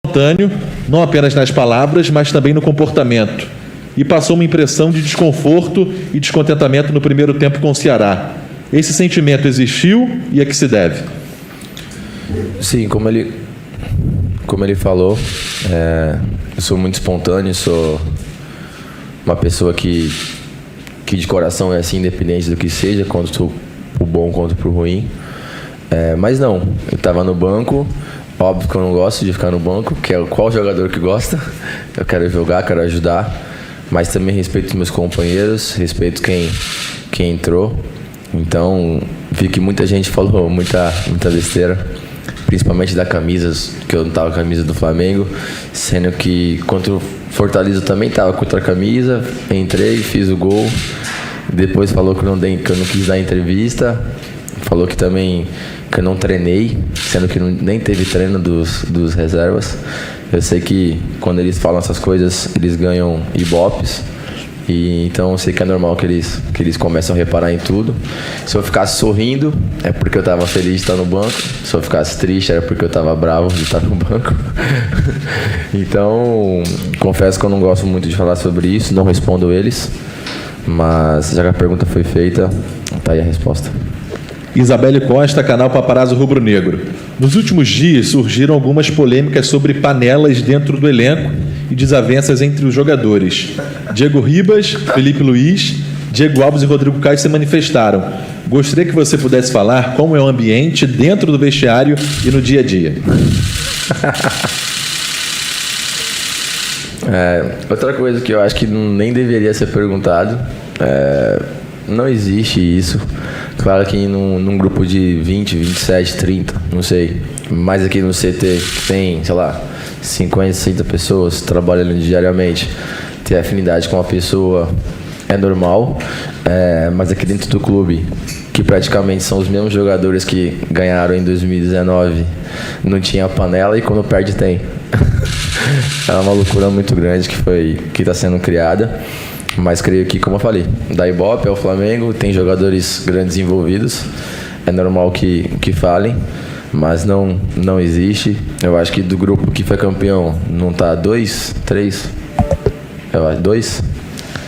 Espontâneo, não apenas nas palavras, mas também no comportamento. E passou uma impressão de desconforto e descontentamento no primeiro tempo com o Ceará. Esse sentimento existiu e a que se deve? Sim, como ele falou, eu sou muito espontâneo, sou uma pessoa que de coração é assim, independente do que seja, quanto pro bom quanto pro ruim. Mas não, eu estava no banco. Óbvio que eu não gosto de ficar no banco, que é qual jogador que gosta. Eu quero jogar, quero ajudar, mas também respeito os meus companheiros, respeito quem entrou. Então, vi que muita gente falou muita besteira, principalmente da camisa, que eu não estava com a camisa do Flamengo, sendo que contra o Fortaleza eu também estava com outra camisa, entrei, fiz o gol, depois falou que eu não quis dar entrevista, falou que também que eu não treinei, sendo que nem teve treino dos reservas. Eu sei que quando eles falam essas coisas, eles ganham ibopes. E então eu sei que é normal que eles começam a reparar em tudo. Se eu ficasse sorrindo, é porque eu estava feliz de estar no banco. Se eu ficasse triste, era porque eu estava bravo de estar no banco. Então, confesso que eu não gosto muito de falar sobre isso, não respondo eles. Mas já que a pergunta foi feita, tá aí a resposta. Isabelle Costa, canal Paparazzo Rubro Negro. Nos últimos dias surgiram algumas polêmicas sobre panelas dentro do elenco e desavenças entre os jogadores. Diego Ribas, Felipe Luiz, Diego Alves e Rodrigo Caio se manifestaram. Gostaria que você pudesse falar como é o ambiente dentro do vestiário e no dia a dia. Outra coisa que eu acho que nem deveria ser perguntado, não existe isso. Claro que num grupo de 20, 27, 30, não sei, mas aqui no CT que tem, sei lá, 50, 60 pessoas trabalhando diariamente, ter afinidade com uma pessoa é normal, mas aqui dentro do clube, que praticamente são os mesmos jogadores que ganharam em 2019, não tinha panela e quando perde tem. É uma loucura muito grande que está sendo criada. Mas creio que, como eu falei, da Ibope ao Flamengo, tem jogadores grandes envolvidos. É normal que falem, mas não existe. Eu acho que do grupo que foi campeão, não tá 2, 3? Eu acho 2.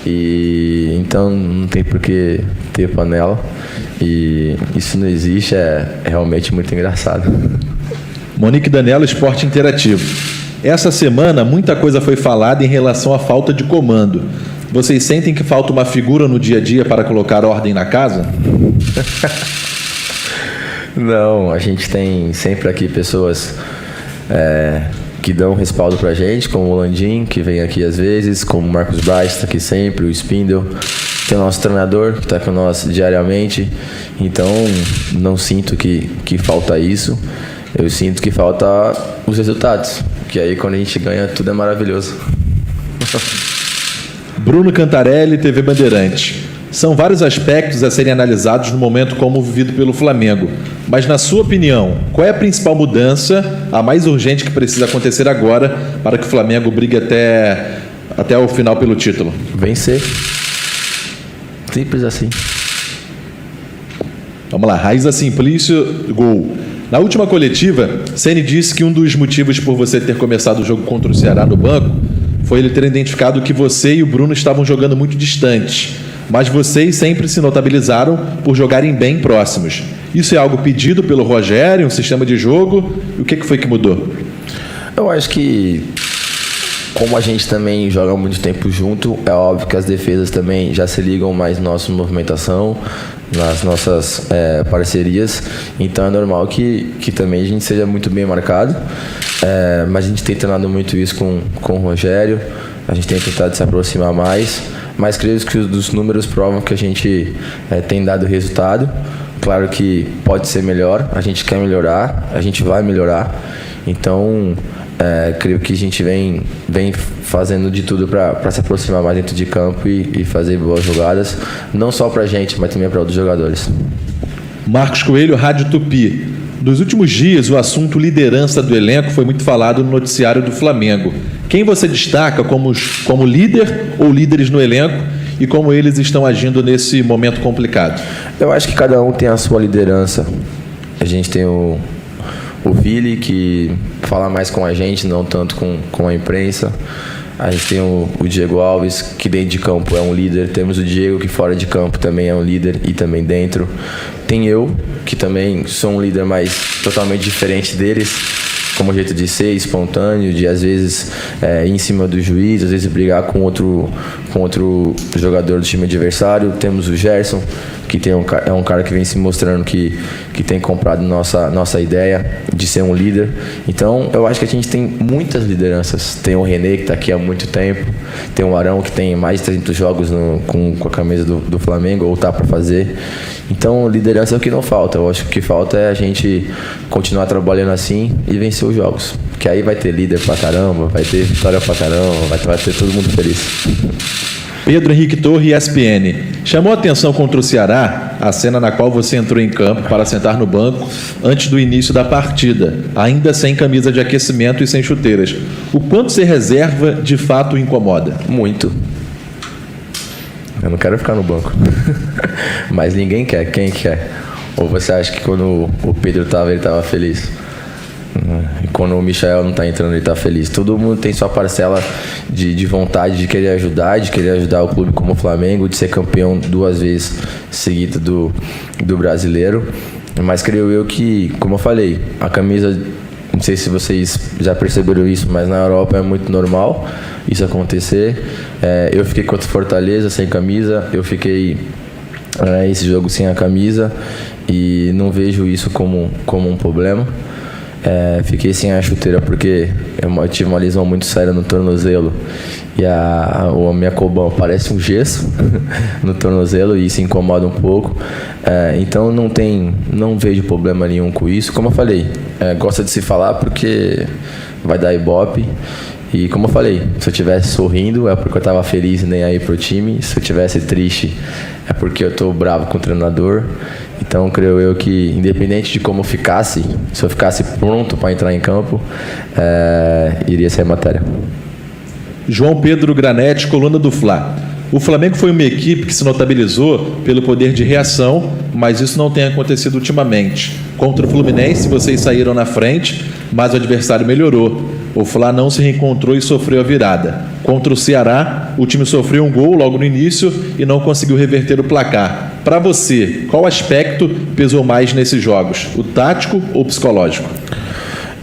E então não tem por que ter panela. E isso não existe, é realmente muito engraçado. Monique Danello, Esporte Interativo. Essa semana, muita coisa foi falada em relação à falta de comando. Vocês sentem que falta uma figura no dia a dia para colocar ordem na casa? Não, a gente tem sempre aqui pessoas que dão respaldo pra gente, como o Landim, que vem aqui às vezes, como o Marcos Braz, está aqui sempre, o Spindle. Tem o nosso treinador, que está com nós diariamente. Então, não sinto que falta isso. Eu sinto que falta os resultados, que aí quando a gente ganha, tudo é maravilhoso. Bruno Cantarelli, TV Bandeirante. São vários aspectos a serem analisados no momento como vivido pelo Flamengo. Mas, na sua opinião, qual é a principal mudança, a mais urgente que precisa acontecer agora para que o Flamengo brigue até o final pelo título? Vencer. Simples assim. Vamos lá, Raiza Simplício, gol. Na última coletiva, Ceni disse que um dos motivos por você ter começado o jogo contra o Ceará no banco foi ele ter identificado que você e o Bruno estavam jogando muito distantes, mas vocês sempre se notabilizaram por jogarem bem próximos. Isso é algo pedido pelo Rogério, um sistema de jogo? E o que foi que mudou? Eu acho que, como a gente também joga muito tempo junto, é óbvio que as defesas também já se ligam mais na nossa movimentação, nas nossas parcerias, então é normal que também a gente seja muito bem marcado, mas a gente tem treinado muito isso com o Rogério, a gente tem tentado se aproximar mais, mas creio que os números provam que a gente tem dado resultado. Claro que pode ser melhor, a gente quer melhorar, a gente vai melhorar, então creio que a gente vem fazendo de tudo para se aproximar mais dentro de campo e fazer boas jogadas, não só para a gente, mas também para outros jogadores. Marcos Coelho, Rádio Tupi. Nos últimos dias, o assunto liderança do elenco foi muito falado no noticiário do Flamengo. Quem você destaca como líder ou líderes no elenco e como eles estão agindo nesse momento complicado? Eu acho que cada um tem a sua liderança. A gente tem o o Fili, que fala mais com a gente, não tanto com a imprensa. A gente tem o Diego Alves, que dentro de campo é um líder. Temos o Diego, que fora de campo também é um líder e também dentro. Tem eu, que também sou um líder, mas totalmente diferente deles, como jeito de ser, espontâneo, de às vezes ir em cima do juiz, às vezes brigar com outro jogador do time adversário. Temos o Gerson, que é um cara que vem se mostrando que tem comprado nossa ideia de ser um líder. Então eu acho que a gente tem muitas lideranças. Tem o René, que está aqui há muito tempo, tem o Arão, que tem mais de 300 jogos com a camisa do Flamengo, ou tá para fazer. Então liderança é o que não falta. Eu acho que o que falta é a gente continuar trabalhando assim e vencer os jogos, que aí vai ter líder pra caramba, vai ter vitória pra caramba, vai ter todo mundo feliz. Pedro Henrique Torre, ESPN. Chamou a atenção contra o Ceará a cena na qual você entrou em campo para sentar no banco antes do início da partida, ainda sem camisa de aquecimento e sem chuteiras. O quanto ser reserva de fato incomoda? Muito. Eu não quero ficar no banco. Mas ninguém quer. Quem quer? Ou você acha que quando o Pedro ele estava feliz? E quando o Michael não está entrando, ele está feliz. Todo mundo tem sua parcela de vontade de querer ajudar o clube como o Flamengo, de ser campeão 2 vezes seguida do brasileiro. Mas creio eu que, como eu falei, a camisa, não sei se vocês já perceberam isso, mas na Europa é muito normal isso acontecer. Eu fiquei contra o Fortaleza sem camisa, eu fiquei esse jogo sem a camisa e não vejo isso como um problema. Fiquei sem a chuteira porque eu tive uma lesão muito séria no tornozelo e a minha cobão parece um gesso no tornozelo e isso incomoda um pouco. Então não vejo problema nenhum com isso. Como eu falei, gosta de se falar porque vai dar ibope. E como eu falei, se eu estivesse sorrindo é porque eu estava feliz e nem aí pro time. Se eu estivesse triste é porque eu estou bravo com o treinador. Então creio eu que independente de como ficasse, se eu ficasse pronto para entrar em campo, iria ser matéria. João Pedro Granete, coluna do Fla. O Flamengo foi uma equipe que se notabilizou pelo poder de reação, mas isso não tem acontecido ultimamente. Contra o Fluminense, vocês saíram na frente, mas o adversário melhorou. O Fla não se reencontrou e sofreu a virada. Contra o Ceará, o time sofreu um gol logo no início e não conseguiu reverter o placar. Para você, qual aspecto pesou mais nesses jogos? O tático ou o psicológico?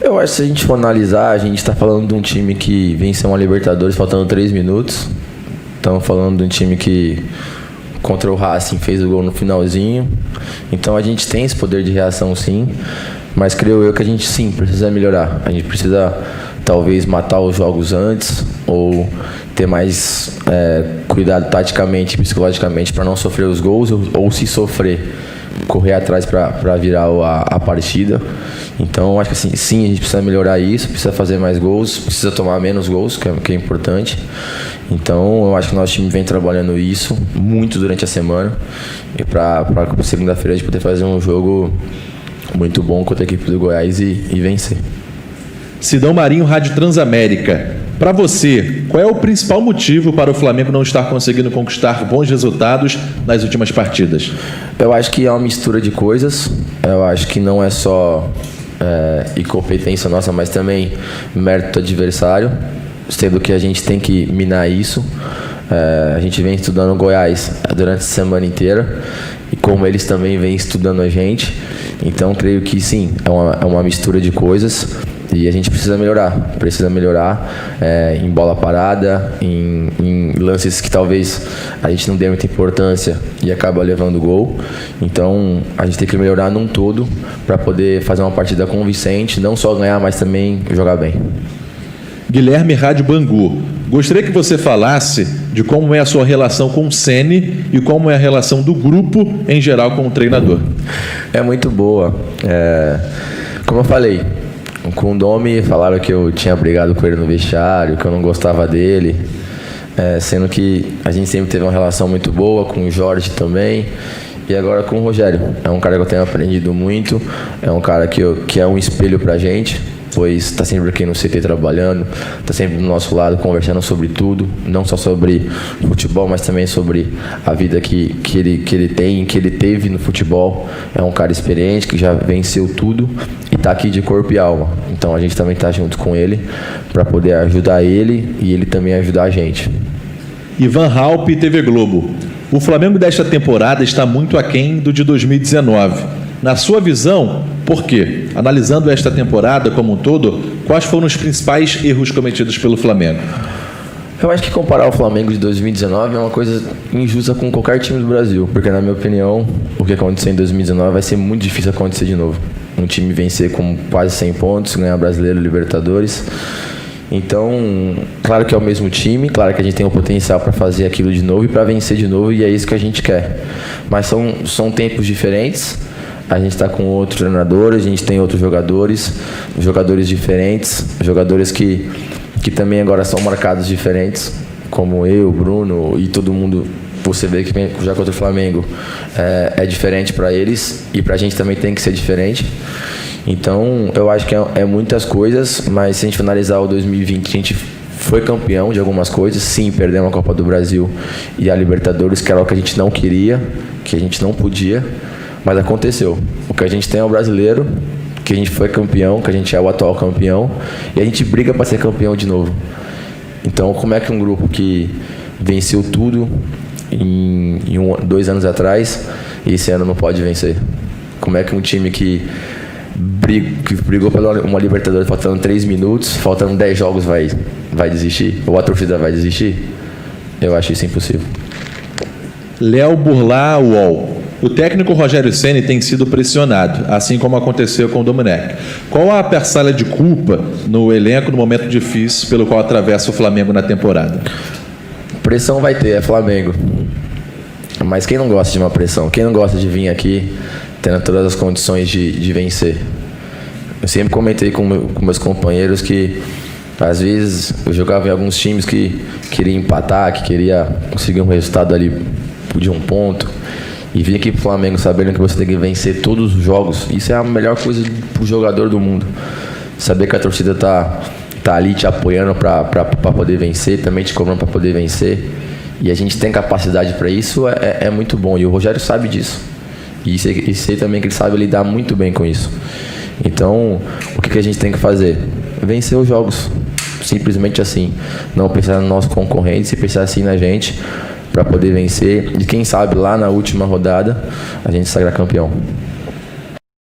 Eu acho que se a gente for analisar, a gente está falando de um time que venceu uma Libertadores faltando 3 minutos. Estamos falando de um time que contra o Racing fez o gol no finalzinho. Então a gente tem esse poder de reação sim, mas creio eu que a gente sim precisa melhorar. A gente precisa talvez matar os jogos antes ou ter mais cuidado taticamente e psicologicamente para não sofrer os gols ou se sofrer, correr atrás para virar a partida. Então acho que assim, sim, a gente precisa melhorar isso, precisa fazer mais gols, precisa tomar menos gols, que é importante. Então eu acho que o nosso time vem trabalhando isso muito durante a semana e para segunda-feira a gente poder fazer um jogo muito bom contra a equipe do Goiás e vencer. Sidão Marinho, Rádio Transamérica. Para você, qual é o principal motivo para o Flamengo não estar conseguindo conquistar bons resultados nas últimas partidas? Eu acho que é uma mistura de coisas. Eu acho que não é só incompetência nossa, mas também mérito do adversário, sendo que a gente tem que minar isso. A gente vem estudando o Goiás durante a semana inteira e como eles também vêm estudando a gente. Então creio que sim, é uma mistura de coisas. E a gente precisa melhorar em bola parada, em lances que talvez a gente não dê muita importância e acaba levando gol. Então a gente tem que melhorar num todo para poder fazer uma partida convincente, não só ganhar, mas também jogar bem. Guilherme, Rádio Bangu. Gostaria que você falasse de como é a sua relação com o Ceni e como é a relação do grupo em geral com o treinador. É muito boa. Como eu falei, com o Domi falaram que eu tinha brigado com ele no vestiário, que eu não gostava dele, sendo que a gente sempre teve uma relação muito boa, com o Jorge também, e agora com o Rogério. É um cara que eu tenho aprendido muito, é um cara que é um espelho pra gente, pois está sempre aqui no CT trabalhando, está sempre do nosso lado conversando sobre tudo, não só sobre futebol, mas também sobre a vida que ele tem, que ele teve no futebol. É um cara experiente, que já venceu tudo e está aqui de corpo e alma. Então a gente também está junto com ele para poder ajudar ele e ele também ajudar a gente. Ivan Halpe, TV Globo. O Flamengo desta temporada está muito aquém do de 2019. Na sua visão, por quê? Analisando esta temporada como um todo, quais foram os principais erros cometidos pelo Flamengo? Eu acho que comparar o Flamengo de 2019 é uma coisa injusta com qualquer time do Brasil, porque na minha opinião, o que aconteceu em 2019 vai ser muito difícil acontecer de novo. Um time vencer com quase 100 pontos, ganhar Brasileiro, Libertadores. Então, claro que é o mesmo time, claro que a gente tem o potencial para fazer aquilo de novo e para vencer de novo, e é isso que a gente quer. Mas são tempos diferentes, a gente está com outro treinador, a gente tem outros jogadores diferentes, jogadores que também agora são marcados diferentes, como eu, Bruno e todo mundo. Você vê que já contra o Flamengo é diferente para eles e para a gente também tem que ser diferente. Então, eu acho que é muitas coisas, mas se a gente analisar o 2020, a gente foi campeão de algumas coisas. Sim, perdemos a Copa do Brasil e a Libertadores, que era o que a gente não queria, que a gente não podia, mas aconteceu. O que a gente tem é o brasileiro, que a gente foi campeão, que a gente é o atual campeão, e a gente briga para ser campeão de novo. Então, como é que um grupo que venceu tudo em 2 anos atrás, e esse ano não pode vencer? Como é que um time que brigou pela uma Libertadores faltando 3 minutos, faltando 10 jogos vai desistir? Ou a torcida vai desistir? Eu acho isso impossível. Léo Burlá, UOL. O técnico Rogério Ceni tem sido pressionado, assim como aconteceu com o Domenech. Qual a parcela de culpa no elenco no momento difícil pelo qual atravessa o Flamengo na temporada? Pressão vai ter, é Flamengo. Mas quem não gosta de uma pressão? Quem não gosta de vir aqui tendo todas as condições de vencer? Eu sempre comentei com meus companheiros que às vezes eu jogava em alguns times que queria empatar, que queria conseguir um resultado ali de 1 ponto, e vir aqui pro Flamengo sabendo que você tem que vencer todos os jogos. Isso é a melhor coisa pro jogador do mundo. Saber que a torcida tá ali te apoiando para poder vencer, também te cobrando para poder vencer, e a gente tem capacidade para isso, é muito bom, e o Rogério sabe disso, e sei também que ele sabe lidar muito bem com isso. Então, o que a gente tem que fazer? Vencer os jogos, simplesmente assim. Não pensar nos nossos concorrentes, e pensar assim na gente, para poder vencer, e quem sabe lá na última rodada a gente sagrar campeão.